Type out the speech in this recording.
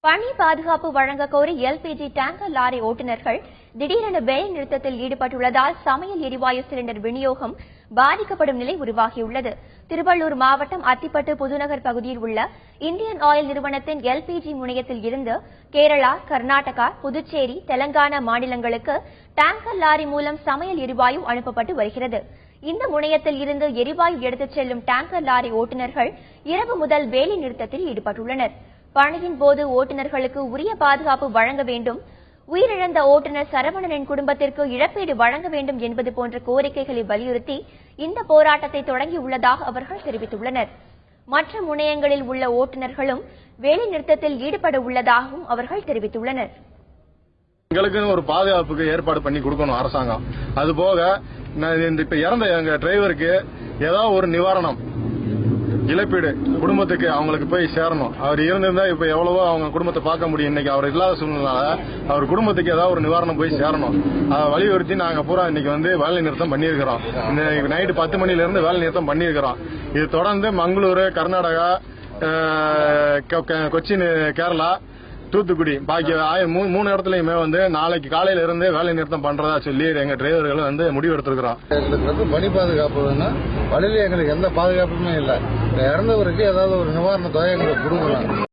பணி பாதுகாப்பு வழங்க கோரி எல்பிஜி டேங்கர் லாரி ஓட்டுநர்கள் திடீரென வேலை நிறுத்தத்தில் ஈடுபட்டுள்ளதால் சமையல் எரிவாயு சிலிண்டர் விநியோகம் பாதிக்கப்படும் நிலை உருவாகியுள்ளது. திருவள்ளூர் மாவட்டம் அத்திப்பட்டு புதுநகர் பகுதியில் உள்ள இந்தியன் ஆயில் நிறுவனத்தின் எல்பிஜி முனையத்தில் இருந்து கேரளா, கர்நாடகா, புதுச்சேரி, தெலங்கானா மாநிலங்களுக்கு டேங்கர் லாரி மூலம் சமையல் எரிவாயு அனுப்பப்பட்டு வருகிறது. இந்த முனையத்தில் இருந்து எரிவாயு எடுத்துச் செல்லும் டேங்கர் லாரி ஓட்டுநர்கள் இரவு முதல் வேலை நிறுத்தத்தில் ஈடுபட்டுள்ளனர். பணியின் போது ஓட்டுநர்களுக்கு உரிய பாதுகாப்பு வழங்க வேண்டும், உயிரிழந்த ஓட்டுநர் சரவணனின் குடும்பத்திற்கு இழப்பீடு வழங்க வேண்டும் என்பது போன்ற கோரிக்கைகளை வலியுறுத்தி இந்த போராட்டத்தை தொடங்கியுள்ளதாக அவர்கள் தெரிவித்துள்ளனர். மற்ற முனையங்களில் உள்ள ஓட்டுநர்களும் வேலை நிறுத்தத்தில் ஈடுபட உள்ளதாகவும் அவர்கள் தெரிவித்துள்ளனர். எங்களுக்கு ஒரு பாதுகாப்புக்கு ஏற்பாடு பண்ணி கொடுக்கணும் அரசாங்கம். அதுபோக இப்ப இறந்த எங்க டிரைவருக்கு ஏதாவது ஒரு நிவாரணம், இழப்பீடு குடும்பத்துக்கு அவங்களுக்கு போய் சேரணும். அவர் இருந்திருந்தா இப்ப எவ்வளவோ அவங்க குடும்பத்தை பார்க்க முடியும். இன்னைக்கு அவர் இல்லாத சூழ்நிலை அவர் குடும்பத்துக்கு ஏதாவது ஒரு நிவாரணம் போய் சேரணும். அதை வலியுறுத்தி நாங்க பூரா இன்னைக்கு வேலை நிறுத்தம் பண்ணியிருக்கிறோம். நைட்டு 10 மணில இருந்து வேலை நிறுத்தம் பண்ணியிருக்கிறோம். இது தொடர்ந்து மங்களூரு, கர்நாடகா, கொச்சின், கேரளா, தூத்துக்குடி பாக்கி 3 இடத்துலயுமே நாளைக்கு காலையில இருந்து வேலை நிறுத்தம் பண்றதா சொல்லி எங்க டிரைவர்கள் முடிவு எடுத்திருக்கிறோம். எங்களுக்கு பணி பாதுகாப்பு வழியில எங்களுக்கு எந்த பாதுகாப்புமே இல்லை. இறந்தவருக்கு ஏதாவது ஒரு நிவாரண தொகை எங்களுக்கு கொடுக்கணும்.